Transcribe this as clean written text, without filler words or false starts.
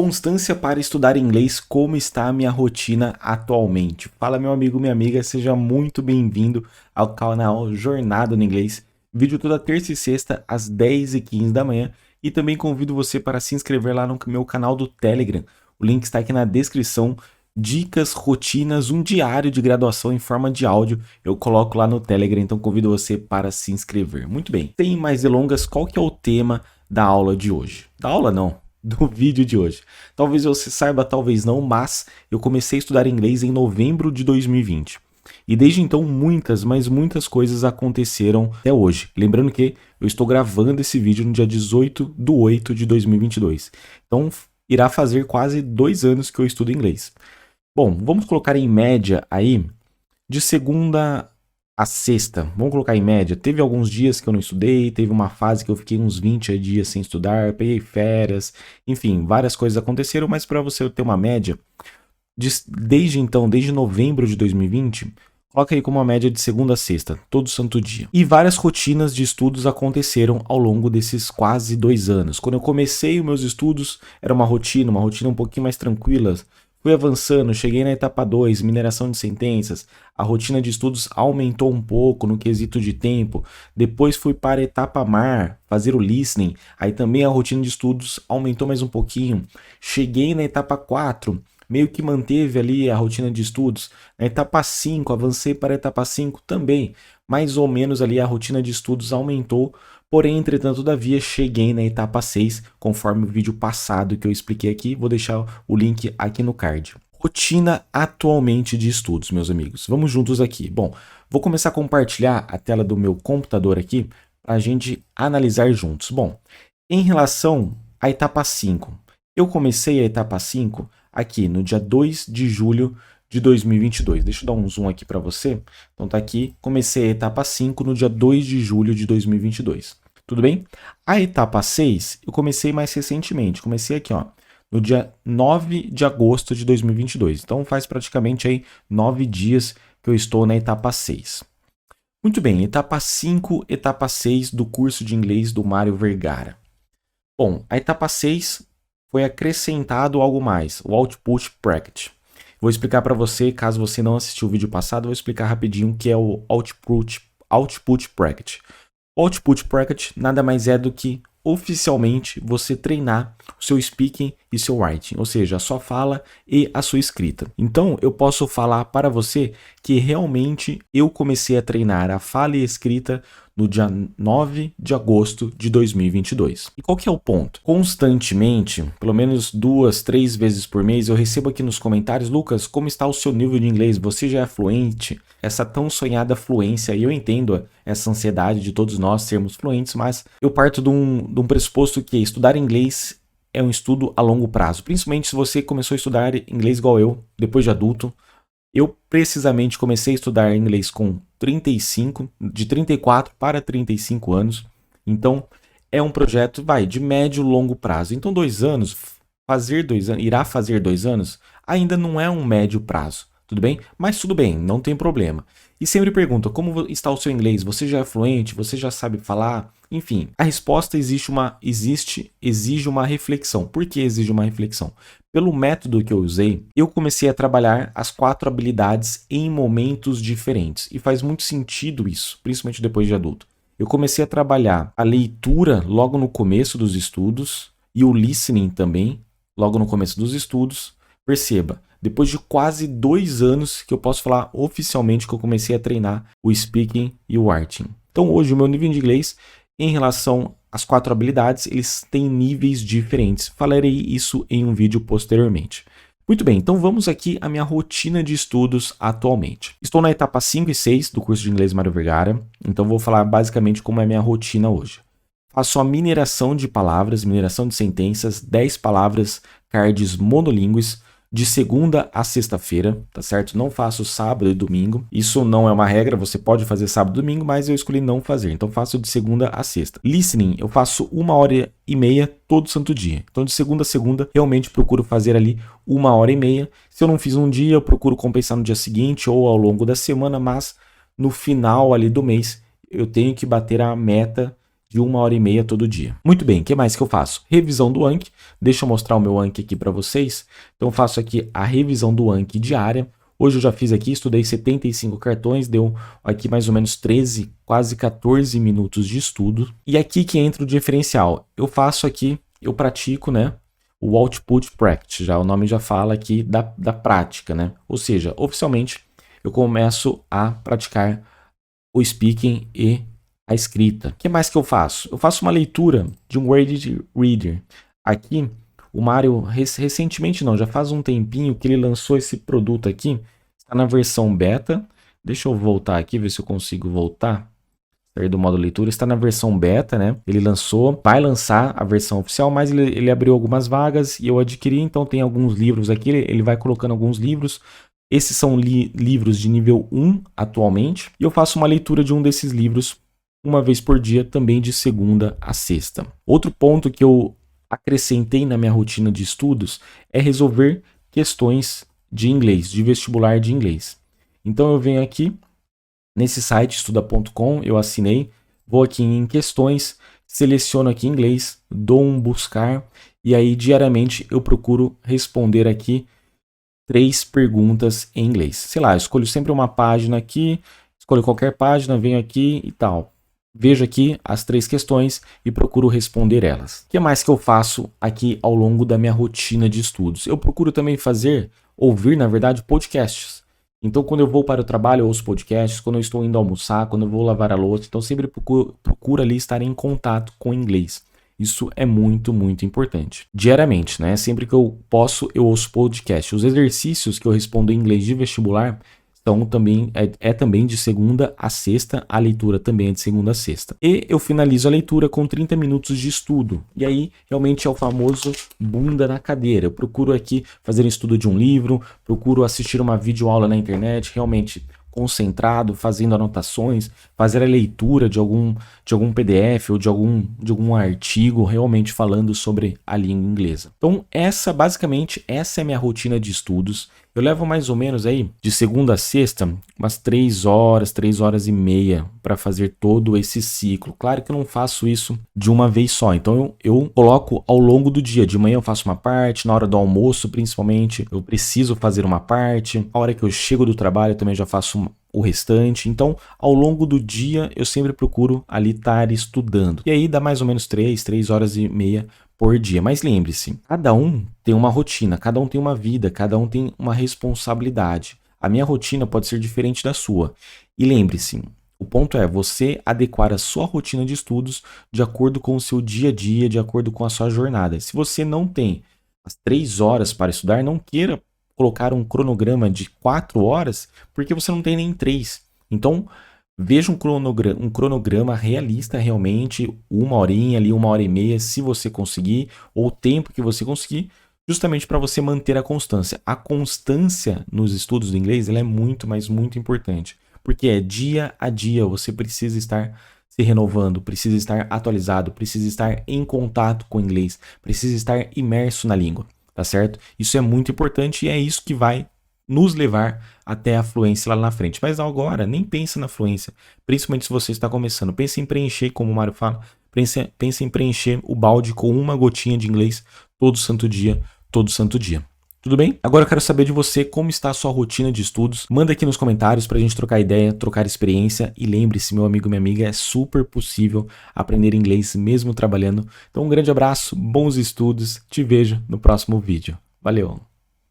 Constância para estudar inglês, como está a minha rotina atualmente? Fala meu amigo, minha amiga, seja muito bem-vindo ao canal Jornada no Inglês. Vídeo toda terça e sexta às 10h15 da manhã e também convido você para se inscrever lá no meu canal do Telegram. O link está aqui na descrição. Dicas, rotinas, um diário de graduação em forma de áudio eu coloco lá no Telegram, então convido você para se inscrever. Muito bem, sem mais delongas, qual que é o tema da aula de hoje? Da aula não, do vídeo de hoje. Talvez você saiba, talvez não, mas eu comecei a estudar inglês em novembro de 2020. E desde então muitas, mas muitas coisas aconteceram até hoje. Lembrando que eu estou gravando esse vídeo no dia 18/8 de 2022. Então irá fazer quase 2 anos que eu estudo inglês. Bom, vamos colocar em média aí, de segunda a sexta, vamos colocar em média. Teve alguns dias que eu não estudei, teve uma fase que eu fiquei uns 20 dias sem estudar, peguei férias, enfim, várias coisas aconteceram, mas para você ter uma média, desde então, desde novembro de 2020, coloca aí como uma média de segunda a sexta, todo santo dia. E várias rotinas de estudos aconteceram ao longo desses quase 2 anos. Quando eu comecei os meus estudos, era uma rotina um pouquinho mais tranquila. Fui avançando, cheguei na etapa 2, mineração de sentenças, a rotina de estudos aumentou um pouco no quesito de tempo, depois fui para a etapa mar, fazer o listening, aí também a rotina de estudos aumentou mais um pouquinho, cheguei na etapa 4, meio que manteve ali a rotina de estudos, na etapa 5, avancei para a etapa 5 também, mais ou menos ali a rotina de estudos aumentou, porém, entretanto, todavia, cheguei na etapa 6, conforme o vídeo passado que eu expliquei aqui, vou deixar o link aqui no card. Rotina atualmente de estudos, meus amigos. Vamos juntos aqui. Bom, vou começar a compartilhar a tela do meu computador aqui, para a gente analisar juntos. Bom, em relação à etapa 5, eu comecei a etapa 5 aqui no dia 2 de julho de 2022. Deixa eu dar um zoom aqui para você. Então tá aqui, comecei a etapa 5 no dia 2 de julho de 2022. Tudo bem? A etapa 6 eu comecei mais recentemente. Comecei aqui, ó, no dia 9 de agosto de 2022. Então faz praticamente aí 9 dias que eu estou na etapa 6. Muito bem, etapa 5, etapa 6 do curso de inglês do Mário Vergara. Bom, a etapa 6 foi acrescentado algo mais, o Output Bracket. Vou explicar para você, caso você não assistiu o vídeo passado, vou explicar rapidinho o que é o Output Bracket. O Output Bracket nada mais é do que oficialmente você treinar o seu speaking e seu writing, ou seja, a sua fala e a sua escrita. Então, eu posso falar para você que realmente eu comecei a treinar a fala e a escrita no dia 9 de agosto de 2022. E qual que é o ponto? Constantemente, pelo menos 2, 3 vezes por mês, eu recebo aqui nos comentários: Lucas, como está o seu nível de inglês? Você já é fluente? Essa tão sonhada fluência, e eu entendo essa ansiedade de todos nós sermos fluentes, mas eu parto de um pressuposto que estudar inglês é um estudo a longo prazo, principalmente se você começou a estudar inglês igual eu, depois de adulto. Eu precisamente comecei a estudar inglês com 35, de 34 para 35 anos. Então, é um projeto, de médio e longo prazo. Então, 2 anos, irá fazer 2 anos, ainda não é um médio prazo, tudo bem? Mas tudo bem, não tem problema. E sempre pergunta, como está o seu inglês? Você já é fluente? Você já sabe falar? Enfim, a resposta exige uma reflexão. Por que exige uma reflexão? Pelo método que eu usei, eu comecei a trabalhar as 4 habilidades em momentos diferentes. E faz muito sentido isso, principalmente depois de adulto. Eu comecei a trabalhar a leitura logo no começo dos estudos e o listening também, logo no começo dos estudos. Perceba, depois de quase 2 anos que eu posso falar oficialmente que eu comecei a treinar o speaking e o writing. Então hoje o meu nível de inglês em relação às 4 habilidades, eles têm níveis diferentes. Falarei isso em um vídeo posteriormente. Muito bem, então vamos aqui à minha rotina de estudos atualmente. Estou na etapa 5 e 6 do curso de inglês Mário Vergara, então vou falar basicamente como é a minha rotina hoje. Faço a mineração de palavras, mineração de sentenças, 10 palavras, cards monolíngues, de segunda a sexta-feira, tá certo? Não faço sábado e domingo. Isso não é uma regra, você pode fazer sábado e domingo, mas eu escolhi não fazer. Então faço de segunda a sexta. Listening, eu faço 1h30 todo santo dia. Então de segunda a segunda, realmente procuro fazer ali 1h30. Se eu não fiz um dia, eu procuro compensar no dia seguinte ou ao longo da semana, mas no final ali do mês, eu tenho que bater a meta de 1h30 todo dia. Muito bem, o que mais que eu faço? Revisão do Anki. Deixa eu mostrar o meu Anki aqui para vocês. Então eu faço aqui a revisão do Anki diária. Hoje eu já fiz aqui, estudei 75 cartões, deu aqui mais ou menos 13, quase 14 minutos de estudo. E aqui que entra o diferencial. Eu faço aqui, eu pratico, né, o Output Practice. Já o nome já fala aqui da prática, né? Ou seja, oficialmente eu começo a praticar o speaking e a escrita. O que mais que eu faço? Eu faço uma leitura de um Word Reader. Aqui, o Mário, recentemente não, já faz um tempinho que ele lançou esse produto aqui. Está na versão beta. Deixa eu voltar aqui, ver se eu consigo voltar. Sair do modo leitura. Está na versão beta, né? Ele lançou, vai lançar a versão oficial, mas ele abriu algumas vagas e eu adquiri. Então tem alguns livros aqui, ele vai colocando alguns livros. Esses são livros de nível 1 atualmente. E eu faço uma leitura de um desses livros uma vez por dia, também de segunda a sexta. Outro ponto que eu acrescentei na minha rotina de estudos é resolver questões de inglês, de vestibular de inglês. Então eu venho aqui nesse site estuda.com, eu assinei, vou aqui em questões, seleciono aqui inglês, dou um buscar e aí diariamente eu procuro responder aqui 3 perguntas em inglês. Sei lá, eu escolho sempre uma página aqui, escolho qualquer página, venho aqui e tal. Vejo aqui as 3 questões e procuro responder elas. O que mais que eu faço aqui ao longo da minha rotina de estudos? Eu procuro também ouvir, na verdade, podcasts. Então, quando eu vou para o trabalho, eu ouço podcasts. Quando eu estou indo almoçar, quando eu vou lavar a louça. Então, sempre procuro ali estar em contato com o inglês. Isso é muito, muito importante. Diariamente, né? Sempre que eu posso, eu ouço podcast. Os exercícios que eu respondo em inglês de vestibular são também, também de segunda a sexta, a leitura também é de segunda a sexta. E eu finalizo a leitura com 30 minutos de estudo. E aí, realmente é o famoso bunda na cadeira. Eu procuro aqui fazer um estudo de um livro, procuro assistir uma videoaula na internet, realmente concentrado, fazendo anotações, fazer a leitura de algum PDF ou de algum artigo realmente falando sobre a língua inglesa. Então, basicamente, essa é a minha rotina de estudos. Eu levo mais ou menos aí, de segunda a sexta, umas 3 horas e meia para fazer todo esse ciclo. Claro que eu não faço isso de uma vez só, então eu coloco ao longo do dia. De manhã eu faço uma parte, na hora do almoço principalmente, eu preciso fazer uma parte. A hora que eu chego do trabalho eu também já faço o restante. Então, ao longo do dia, eu sempre procuro ali estar estudando. E aí dá mais ou menos 3 horas e meia por dia. Mas lembre-se, cada um tem uma rotina, cada um tem uma vida, cada um tem uma responsabilidade. A minha rotina pode ser diferente da sua. E lembre-se, o ponto é você adequar a sua rotina de estudos de acordo com o seu dia a dia, de acordo com a sua jornada. Se você não tem as 3 horas para estudar, não queira colocar um cronograma de 4 horas, porque você não tem nem 3. Então, veja um cronograma realista realmente, 1h ali, 1h30, se você conseguir, ou o tempo que você conseguir, justamente para você manter a constância. A constância nos estudos do inglês ela é muito, mas muito importante, porque é dia a dia, você precisa estar se renovando, precisa estar atualizado, precisa estar em contato com o inglês, precisa estar imerso na língua. Tá certo? Isso é muito importante e é isso que vai nos levar até a fluência lá na frente. Mas agora, nem pensa na fluência, principalmente se você está começando. Pense em preencher, como o Mário fala, pense em preencher o balde com uma gotinha de inglês todo santo dia, todo santo dia. Tudo bem? Agora eu quero saber de você como está a sua rotina de estudos. Manda aqui nos comentários pra gente trocar ideia, trocar experiência. E lembre-se, meu amigo, minha amiga, é super possível aprender inglês mesmo trabalhando. Então um grande abraço, bons estudos, te vejo no próximo vídeo. Valeu!